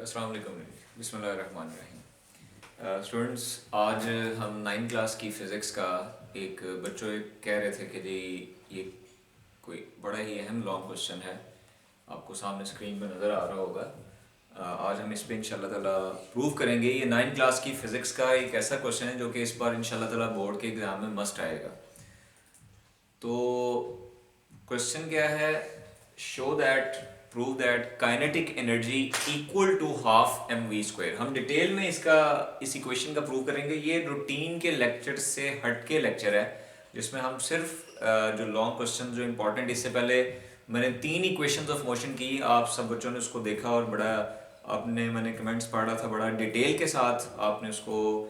अस्सलाम वालेकुम। बिस्मिल्लाहिर्रहमानिर्रहीम। स्टूडेंट्स, आज हम 9 क्लास की फ़िज़िक्स का एक बच्चों कह रहे थे कि जी ये कोई बड़ा ही अहम लॉन्ग क्वेश्चन है, आपको सामने स्क्रीन पर नज़र आ रहा होगा। आज हम इस पे इंशाल्लाह ताला प्रूव करेंगे। ये 9 क्लास की फ़िज़िक्स का एक ऐसा क्वेश्चन है जो कि इस बार इंशाल्लाह ताला बोर्ड के एग्ज़ाम में मस्ट आएगा। तो क्वेश्चन क्या है? Show that prove that kinetic energy equal to half m v square. हम डिटेल में इस इक्वेशन का प्रूव करेंगे। ये रूटीन के लेक्चर से हट के लेक्चर है जिसमें हम सिर्फ जो लॉन्ग क्वेश्चन जो इंपॉर्टेंट, इससे पहले मैंने 3 इक्वेशंस ऑफ मोशन की, आप सब बच्चों ने उसको देखा और बड़ा आपने, मैंने कमेंट्स पढ़ा था, बड़ा डिटेल के साथ आपने उसको,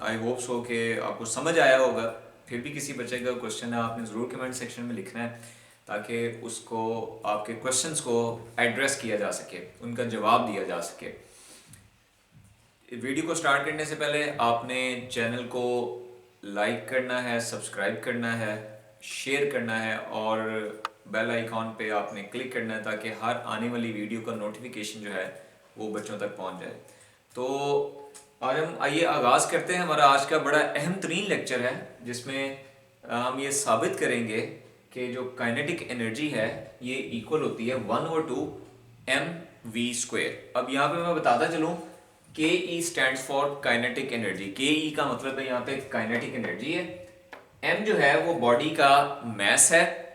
आई होप सो कि आपको समझ आया होगा। फिर भी किसी बच्चे का क्वेश्चन है, आपने ज़रूर कमेंट सेक्शन में लिखना है ताकि उसको, आपके क्वेश्चंस को एड्रेस किया जा सके, उनका जवाब दिया जा सके। वीडियो को स्टार्ट करने से पहले आपने चैनल को लाइक करना है, सब्सक्राइब करना है, शेयर करना है और बेल आइकॉन पे आपने क्लिक करना है ताकि हर आने वाली वीडियो का नोटिफिकेशन जो है वो बच्चों तक पहुंच जाए। तो आज हम आइए आगाज़ करते हैं। हमारा आज का बड़ा अहम तरीन लेक्चर है जिसमें हम ये साबित करेंगे कि जो काइनेटिक एनर्जी है ये इक्वल होती है 1/2 mv²। अब यहाँ पे मैं बताता चलूँ, के ई स्टैंड्स फॉर काइनेटिक एनर्जी। के ई का मतलब है यहाँ पे काइनेटिक एनर्जी है। एम जो है वो बॉडी का मैस है,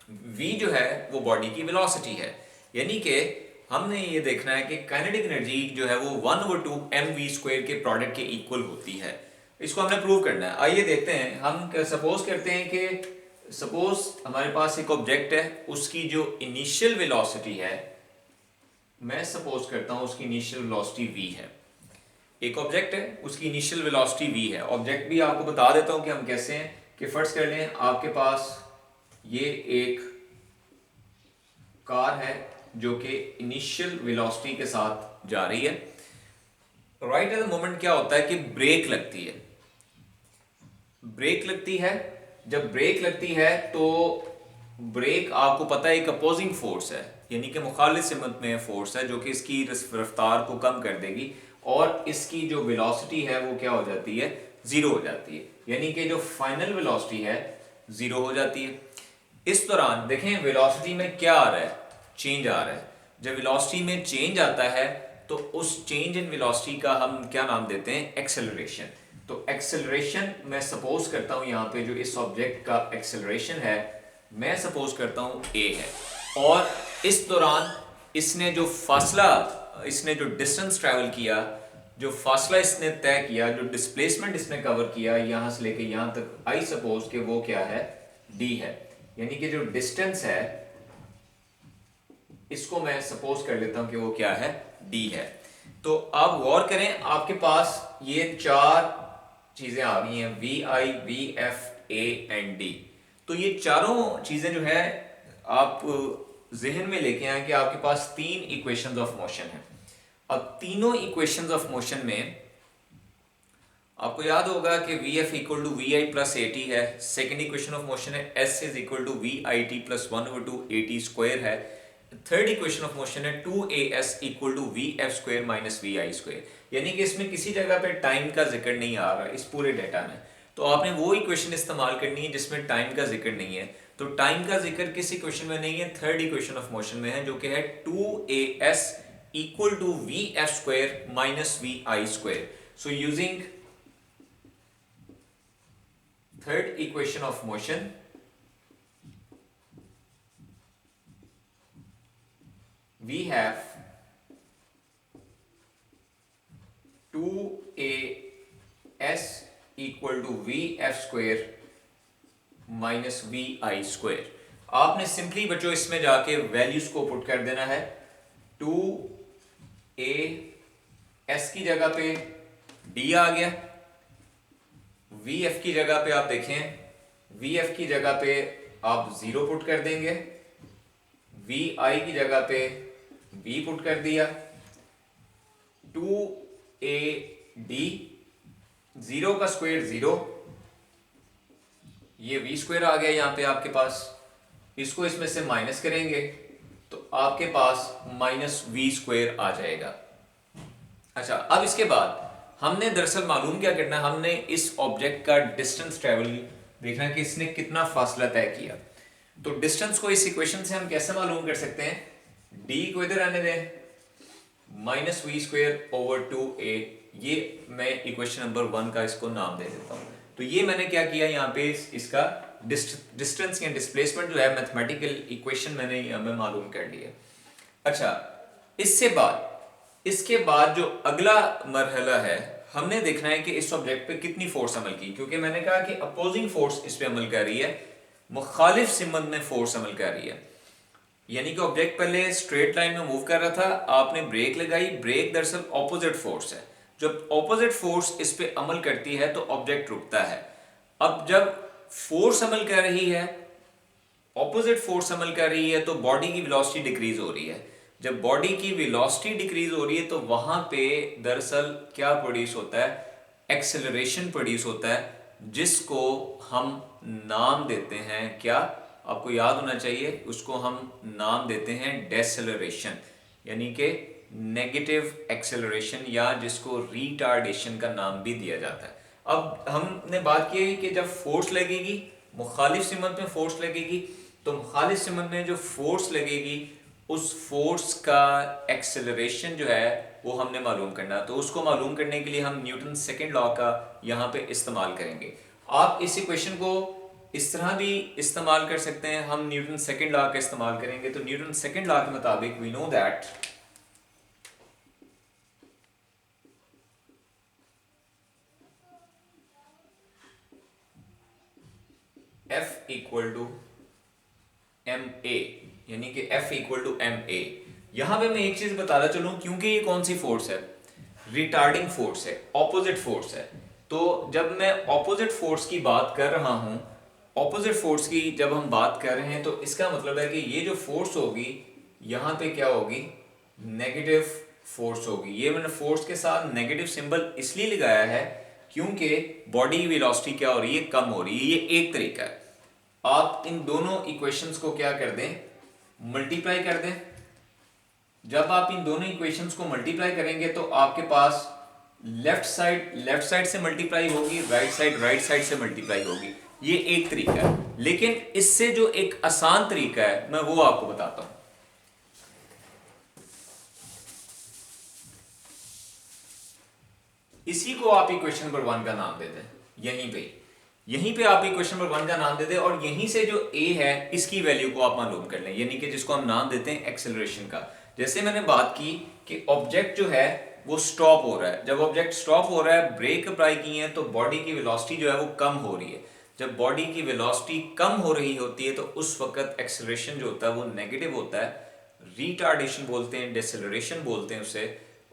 वी जो है वो बॉडी की वेलोसिटी है। यानी कि हमने ये देखना है कि काइनेटिक एनर्जी जो है वो 1/2 mv² के प्रोडक्ट के इक्वल होती है। इसको हमने प्रूव करना है। आइए देखते हैं। हम सपोज करते हैं कि सपोज हमारे पास एक ऑब्जेक्ट है, उसकी जो इनिशियल वेलोसिटी है, मैं सपोज करता हूं उसकी इनिशियल वेलोसिटी v है। एक ऑब्जेक्ट है, उसकी इनिशियल वेलोसिटी v है। ऑब्जेक्ट भी आपको बता देता हूं कि हम कैसे हैं। कि फर्स्ट कर लें, आपके पास ये एक कार है जो कि इनिशियल वेलोसिटी के साथ जा रही है। राइट एट द मोमेंट क्या होता है कि ब्रेक लगती है। ब्रेक लगती है, जब ब्रेक लगती है तो ब्रेक आपको पता है एक अपोजिंग फोर्स है, यानी कि मुखालिफ सिमत में फोर्स है जो कि इसकी रफ्तार को कम कर देगी और इसकी जो वेलोसिटी है वो क्या हो जाती है, जीरो हो जाती है। यानी कि जो फाइनल वेलोसिटी है जीरो हो जाती है। इस दौरान देखें वेलोसिटी में क्या आ रहा है, चेंज आ रहा है। जब वेलोसिटी में चेंज आता है तो उस चेंज इन वेलोसिटी का हम क्या नाम देते हैं, एक्सेलरेशन। तो एक्सेलरेशन मैं सपोज करता हूं यहां पे जो इस ऑब्जेक्ट का एक्सेलरेशन है मैं सपोज करता हूं a है। और इस दौरान इसने जो फासला, इसने जो डिस्टेंस ट्रैवल किया, जो फासला इसने तय किया, जो डिस्प्लेसमेंट इसने कवर किया यहां से लेके यहां तक, आई सपोज कि वो क्या है, d है। यानी कि जो डिस्टेंस है इसको मैं सपोज कर लेता हूं कि वो क्या है, d है। तो आप गौर करें, आपके पास ये 4 चीजें आ गई हैं, V I, V F, A and D. तो ये चारों चीजें जो है आप जहन में लेके आए कि आपके पास 3 इक्वेशंस ऑफ मोशन है। अब तीनों इक्वेशंस ऑफ मोशन में आपको याद होगा कि v f equal to v i plus a t है। सेकेंड इक्वेशन ऑफ मोशन है s is equal to v i t plus 1/2 a t square है। थर्ड इक्वेशन ऑफ मोशन है 2as equal to v f square minus v i square. यानी कि इसमें किसी जगह पे टाइम का जिक्र नहीं आ रहा इस पूरे डेटा में। तो आपने वो इक्वेशन इस्तेमाल करनी है जिसमें टाइम का जिक्र नहीं है। तो टाइम का जिक्र किस इक्वेशन में नहीं है, थर्ड इक्वेशन ऑफ मोशन में है, जो कि है 2as equal to v f square minus v i square. So using third equation of motion, we have 2as equal to vf square minus v i square. आपने simply बच्चों इसमें जाके values को पुट कर देना है। 2as की जगह पे d आ गया, वी एफ की जगह पे आप देखें, वी एफ की जगह पे आप 0 पुट कर देंगे, वी आई की जगह पे v पुट कर दिया, 2ad, 0 का स्क्वायर 0, ये v स्क्वायर आ गया यहां पे आपके पास। इसको इसमें से माइनस करेंगे तो आपके पास -v² आ जाएगा। अच्छा, अब इसके बाद हमने दरअसल मालूम क्या करना है, हमने इस ऑब्जेक्ट का डिस्टेंस ट्रेवल देखना है कि इसने कितना फासला तय किया। तो डिस्टेंस को इस इक्वेशन से हम कैसे मालूम कर सकते हैं, d को इधर आने दें, -v²/2a, ये मैं इक्वेशन नंबर 1 का इसको नाम दे देता हूं। तो ये मैंने क्या किया यहाँ पे, इसका डिस्टेंस या डिस्प्लेसमेंट जो है मैथमेटिकल इक्वेशन मैंने यहाँ पे मालूम कर लिया। अच्छा, इसके बाद जो अगला मरहला है, हमने देखना है कि इस ऑब्जेक्ट पे कितनी फोर्स अमल की, क्योंकि मैंने कहा कि अपोजिंग फोर्स इस पे अमल कर रही है, मुखालिफ सिमत में फोर्स अमल कर रही है। यानी कि ऑब्जेक्ट पहले स्ट्रेट लाइन में मूव कर रहा था, आपने ब्रेक लगाई, ब्रेक दरअसल ऑपोजिट फोर्स है। जब ऑपोजिट फोर्स इस पे अमल करती है तो ऑब्जेक्ट रुकता है। अब जब फोर्स अमल कर रही है, ऑपोजिट फोर्स अमल कर रही है, तो बॉडी की वेलोसिटी डिक्रीज हो रही है। जब बॉडी की वेलोसिटी डिक्रीज हो रही है तो वहां पे दरअसल क्या प्रोड्यूस होता है, एक्सेलरेशन प्रोड्यूस होता है, जिसको हम नाम देते हैं, क्या आपको याद होना चाहिए, उसको हम नाम देते हैं डेसेलरेशन, यानी कि नेगेटिव एक्सेलरेशन, या जिसको रिटार्डेशन का नाम भी दिया जाता है। अब हमने बात की है कि जब फोर्स लगेगी, मुखालिफ सिमत में फोर्स लगेगी, तो मुखालिफ सिमत में जो फोर्स लगेगी उस फोर्स का एक्सेलरेशन जो है वो हमने मालूम करना। तो उसको मालूम करने के लिए हम न्यूटन सेकंड लॉ का यहाँ पे इस्तेमाल करेंगे। आप इस इक्वेशन को इस तरह भी इस्तेमाल कर सकते हैं, हम न्यूटन सेकंड लॉ का इस्तेमाल करेंगे। तो न्यूटन सेकंड लॉ के मुताबिक we know that F equal to ma, यानी कि F इक्वल टू ma। यहां पे मैं एक चीज बताना चलूं, क्योंकि ये कौन सी फोर्स है, रिटार्डिंग फोर्स है, ऑपोजिट फोर्स है। तो जब मैं ऑपोजिट फोर्स की बात कर रहा हूं, ऑपोजिट फोर्स की जब हम बात कर रहे हैं, तो इसका मतलब है कि ये जो फोर्स होगी यहां पे क्या होगी, नेगेटिव फोर्स होगी। ये मैंने फोर्स के साथ नेगेटिव सिंबल इसलिए लगाया है क्योंकि बॉडी की वेलोसिटी क्या हो रही है, कम हो रही है। ये एक तरीका है। आप इन दोनों इक्वेशंस को क्या कर दें, मल्टीप्लाई कर दें। जब आप इन दोनों इक्वेशंस को मल्टीप्लाई करेंगे तो आपके पास लेफ्ट साइड से मल्टीप्लाई होगी, राइट साइड से मल्टीप्लाई होगी। ये एक तरीका है, लेकिन इससे जो एक आसान तरीका है मैं वो आपको बताता हूं। इसी को आप इक्वेशन नंबर 1 का नाम दे दें, यहीं पे आप इक्वेशन नंबर 1 का नाम दे दें, और यहीं से जो a है इसकी वैल्यू को आप मालूम कर लें, यानी कि जिसको हम नाम देते हैं एक्सेलरेशन का। जैसे मैंने बात की कि ऑब्जेक्ट जो है वो स्टॉप हो रहा है। जब ऑब्जेक्ट स्टॉप हो रहा है, ब्रेक अप्लाई की है, तो बॉडी की वेलोसिटी जो है वो कम हो रही है। जब बॉडी की वेलोसिटी कम हो रही होती है तो उस वक्त एक्सेलरेशन जो होता है वो नेगेटिव होता है। रिटार्डेशन बोलते हैं, डिसेलरेशन बोलते हैं उसे,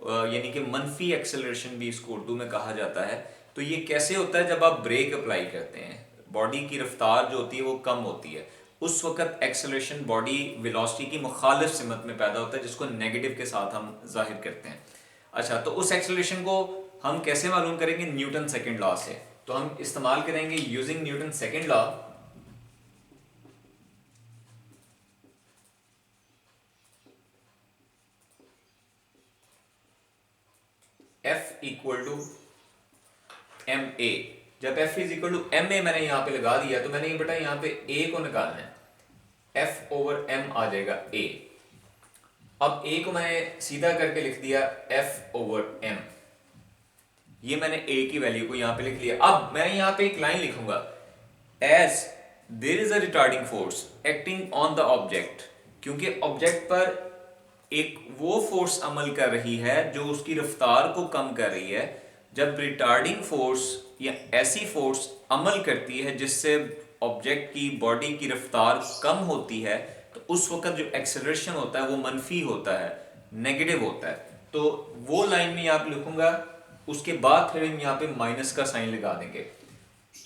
यानी कि मनफी एक्सेलरेशन भी इसको उर्दू में कहा जाता है। तो ये कैसे होता है, जब आप ब्रेक अप्लाई करते हैं, बॉडी की रफ्तार जो होती है वो कम होती है, उस वक्त एक्सेलरेशन बॉडी वेलोसिटी की मुखालिफ सिमत में पैदा होता है, जिसको नेगेटिव के साथ हम जाहिर करते हैं। अच्छा, तो उस एक्सेलरेशन को हम कैसे मालूम करेंगे, न्यूटन सेकंड लॉ से। तो हम इस्तेमाल करेंगे using Newton second law. F equal to m a. जब F is equal to m a मैंने यहां पे लगा दिया, तो मैंने ये बेटा यहां पे A को निकालना है, F ओवर M आ जाएगा A। अब A को मैंने सीधा करके लिख दिया F ओवर M, ये मैंने A की वैल्यू को यहां पे लिख लिया। अब मैं यहां पे एक लाइन लिखूंगा, as there is a retarding force acting on the object, क्योंकि ऑब्जेक्ट पर एक वो फोर्स अमल कर रही है जो उसकी रफ्तार को कम कर रही है। जब रिटार्डिंग फोर्स या ऐसी फोर्स अमल करती है जिससे ऑब्जेक्ट की बॉडी की रफ्तार कम होती है, तो उस वक्त जो एक्सेलरेशन होता है वो मनफी होता है, नेगेटिव होता है। तो वो लाइन में आप लिखूंगा, उसके बाद फिर हम यहाँ पे माइनस का साइन लगा देंगे।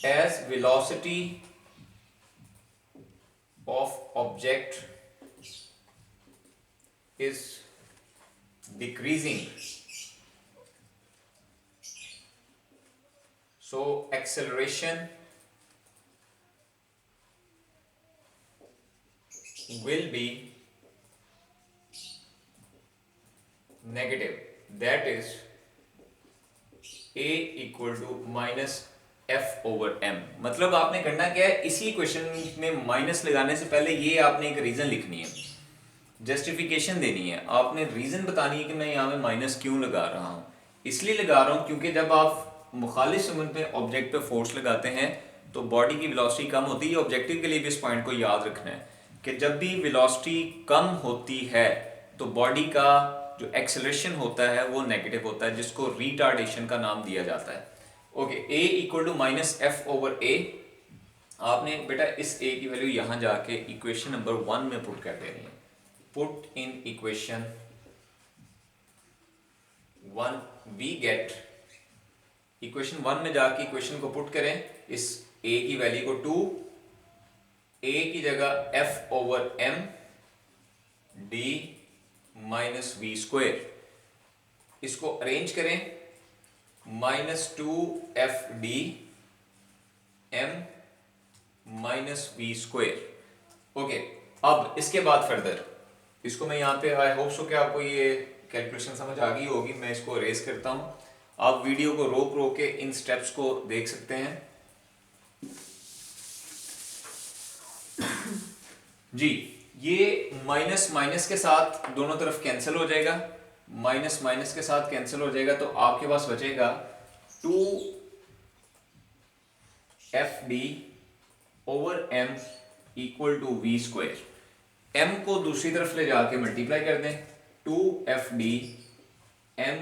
As velocity of object is decreasing, so acceleration will be negative that is a equal to minus F over m. मतलब आपने करना क्या है, इसी क्वेश्चन में माइनस लगाने से पहले ये आपने एक रीजन लिखनी है, जस्टिफिकेशन देनी है, आपने रीजन बतानी है कि मैं यहाँ पे माइनस क्यों लगा रहा हूँ। इसलिए लगा रहा हूँ क्योंकि जब आप मुखालिफ समूह पे ऑब्जेक्ट पे फोर्स लगाते हैं तो बॉडी की वेलोसिटी कम होती है। ऑब्जेक्टिव के लिए भी इस पॉइंट को याद रखना है कि जब भी वेलोसिटी कम होती है तो बॉडी का जो एक्सेलरेशन होता है वो नेगेटिव होता है, जिसको रिटार्डेशन का नाम दिया जाता है। Okay, a equal to minus F over A. आपने बेटा इस a की वैल्यू यहां जाके इक्वेशन नंबर 1 में पुट कर देनी है। Put in equation 1 we get, equation 1 में जाके इक्वेशन को पुट करें, इस a की वैल्यू को 2 a की जगह f over m d minus v square, इसको अरेंज करें minus 2fd m minus v square. Okay, अब इसके बाद फर्दर इसको मैं यहाँ पे आई होप सो कि आपको ये कैलकुलेशन समझ आ गई होगी। मैं इसको अरेज करता हूँ, आप वीडियो को रोक रोक के इन स्टेप्स को देख सकते हैं। जी, ये माइनस माइनस के साथ दोनों तरफ कैंसिल हो जाएगा, माइनस माइनस के साथ कैंसिल हो जाएगा, तो आपके पास बचेगा 2fd over m equal to v square. m को दूसरी तरफ ले जाके मल्टीप्लाई कर दें, 2fd m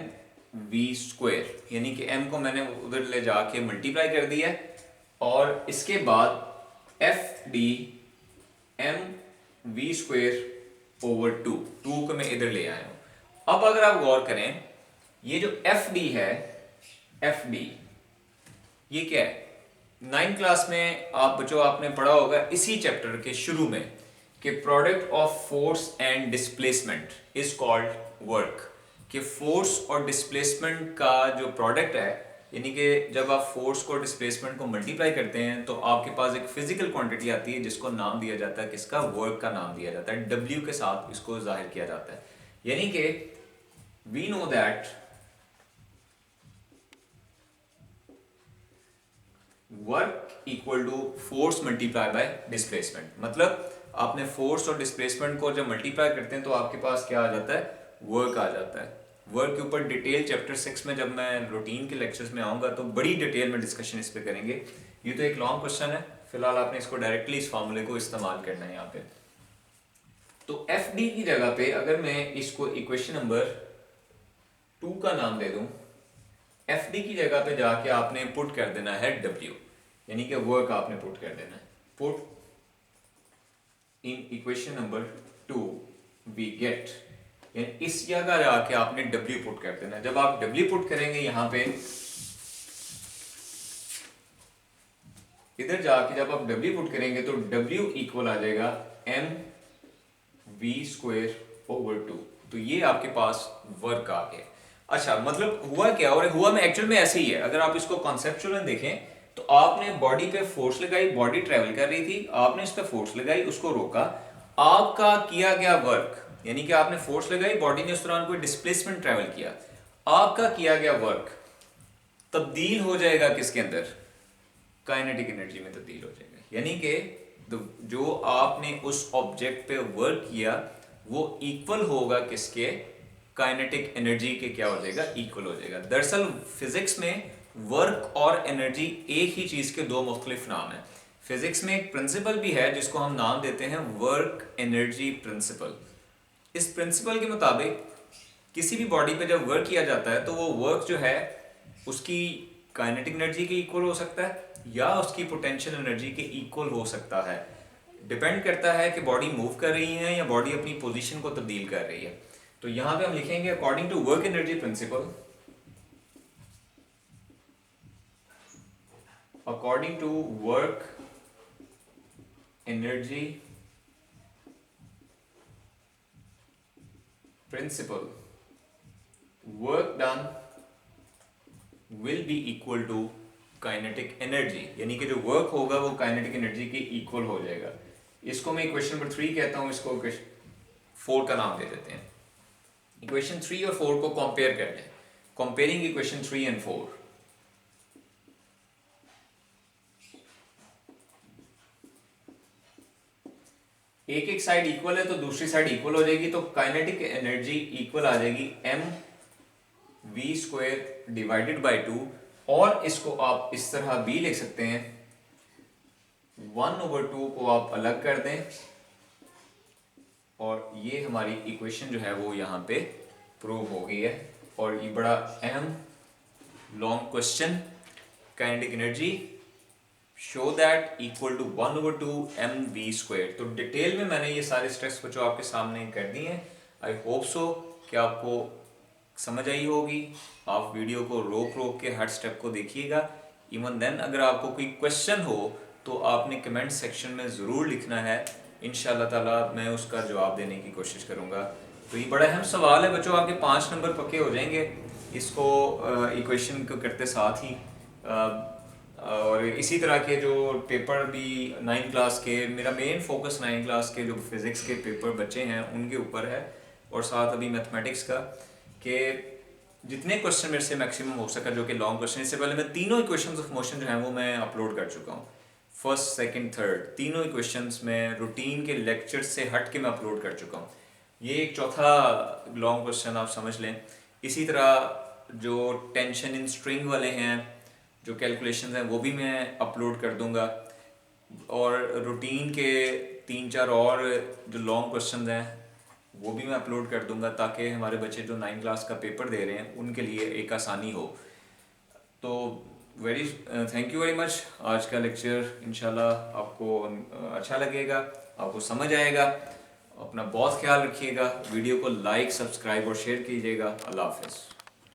वी स्क्वायर, यानी कि m को मैंने उधर ले जाके मल्टीप्लाई कर दिया और इसके बाद fd m v square over 2 को मैं इधर ले आया हूं। अब अगर आप गौर करें, ये जो fd है, fd ये क्या है, 9th क्लास में आप बच्चों आपने पढ़ा होगा इसी चैप्टर के शुरू में कि product of force and displacement is called work. कि फोर्स और डिस्प्लेसमेंट का जो प्रोडक्ट है, यानी कि जब आप फोर्स को डिस्प्लेसमेंट को मल्टीप्लाई करते हैं तो आपके पास एक फिजिकल क्वांटिटी आती है जिसको नाम दिया जाता है, किसका, वर्क का नाम दिया जाता है, W के साथ इसको जाहिर किया जाता है। यानी कि we know that work equal to force multiply by displacement. मतलब आपने फोर्स और डिस्प्लेसमेंट को जब मल्टीप्लाई करते हैं तो आपके पास क्या आ जाता है, वर्क आ जाता है। वर्क के ऊपर डिटेल चैप्टर 6 में जब मैं रूटीन के लेक्चर्स में आऊंगा तो बड़ी डिटेल में डिस्कशन इस पे करेंगे। ये तो एक लॉन्ग क्वेश्चन है, फिलहाल आपने इसको डायरेक्टली इस फॉर्मूले को इस्तेमाल करना है यहाँ पे। तो एफ डी की जगह पे अगर मैं इसको इक्वेशन नंबर 2 का नाम दे दूं, एफ डी की जगह पे जाके आपने पुट कर देना है W, यानी कि वर्क आपने पुट कर देना है। Put in equation number 2 we get, इस जगह जाके आपने W पुट कर देना है। जब आप W पुट करेंगे यहाँ पे, इधर जाके जब आप W पुट करेंगे तो W इक्वल आ जाएगा m v स्क्वायर ओवर 2। तो ये आपके पास वर्क आ गया। अच्छा, मतलब हुआ क्या, और हुआ में एक्चुअल में ऐसे ही है। अगर आप इसको कॉन्सेप्चुअल में देखें तो आपने बॉडी पे फोर्स लगाई, बॉडी ट्रेवल कर रही थी, आपने इस पे फोर्स लगाई, उसको रोका, आपका किया गया वर्क, यानी कि आपने फोर्स लगाई, बॉडी ने उस दौरान कोई डिस्प्लेसमेंट ट्रेवल किया, आपका किया गया वर्क तब्दील हो जाएगा किसके अंदर, काइनेटिक एनर्जी में तब्दील हो जाएगा। यानी कि जो आपने उस ऑब्जेक्ट पे वर्क किया वो इक्वल होगा किसके, काइनेटिक एनर्जी के क्या हो जाएगा, इक्वल हो जाएगा। दरअसल फिजिक्स में वर्क और एनर्जी एक ही चीज के दो मुख्तलिफ नाम है। फिजिक्स में एक प्रिंसिपल भी है जिसको हम नाम देते हैं वर्क एनर्जी प्रिंसिपल। इस प्रिंसिपल के मुताबिक किसी भी बॉडी पे जब वर्क किया जाता है तो वो वर्क जो है उसकी काइनेटिक एनर्जी के इक्वल हो सकता है या उसकी पोटेंशियल एनर्जी के इक्वल हो सकता है। डिपेंड करता है कि बॉडी मूव कर रही है या बॉडी अपनी पोजीशन को तब्दील कर रही है। तो यहां पे हम लिखेंगे according to work energy principle, according to work energy principle, work done will be equal to kinetic energy, यानी कि जो वर्क होगा वो काइनेटिक एनर्जी के इक्वल हो जाएगा। इसको मैं इक्वेशन नंबर 3 कहता हूं, इसको 4 का नाम दे देते हैं। इक्वेशन 3 और 4 को कंपेयर कर लें। कंपेयरिंग इक्वेशन 3 एंड 4, एक एक साइड इक्वल है तो दूसरी साइड इक्वल हो जाएगी, तो काइनेटिक एनर्जी इक्वल आ जाएगी mv² डिवाइडेड बाई 2, और इसको आप इस तरह भी लिख सकते हैं, 1/2 को आप अलग कर दें और ये हमारी इक्वेशन जो है वो यहाँ पे प्रूव हो गई है। और ये बड़ा अहम long question, kinetic energy show that equal to 1/2 mv²। तो डिटेल में मैंने ये सारे स्टेप्स बच्चों आपके सामने कर दिए हैं। आई होप सो कि आपको समझ आई होगी। आप वीडियो को रोक रोक के हर स्टेप को देखिएगा। इवन देन अगर आपको कोई क्वेश्चन हो तो आपने कमेंट सेक्शन में ज़रूर लिखना है, इंशाल्लाह ताला मैं उसका जवाब देने की कोशिश करूँगा। तो ये बड़ा अहम सवाल है बच्चों, आपके 5 नंबर पक्के हो जाएंगे इसको इक्वेशन को करते साथ ही। और इसी तरह के जो पेपर भी 9 क्लास के, मेरा मेन फोकस 9 क्लास के जो फिज़िक्स के पेपर बच्चे हैं उनके ऊपर है, और साथ अभी मैथमेटिक्स का, कि जितने क्वेश्चन मेरे से मैक्सिमम हो सका जो कि लॉन्ग क्वेश्चन। इससे पहले मैं तीनों इक्वेशंस ऑफ मोशन जो हैं वो मैं अपलोड कर चुका हूँ, फर्स्ट सेकंड थर्ड तीनों इक्वेशंस में रूटीन के लेक्चर से हट के मैं अपलोड कर चुका हूँ। ये एक चौथा लॉन्ग क्वेश्चन आप समझ लें। इसी तरह जो टेंशन इन स्ट्रिंग वाले हैं जो कैलकुलेशंस हैं वो भी मैं अपलोड कर दूंगा, और रूटीन के 3-4 और जो लॉन्ग क्वेश्चन हैं वो भी मैं अपलोड कर दूंगा, ताकि हमारे बच्चे जो 9 क्लास का पेपर दे रहे हैं उनके लिए एक आसानी हो। तो थैंक यू वेरी मच। आज का लेक्चर इंशाल्लाह आपको अच्छा लगेगा, आपको समझ आएगा। अपना बहुत ख्याल रखिएगा, वीडियो को लाइक सब्सक्राइब और शेयर कीजिएगा। अल्लाह हाफ़िज़।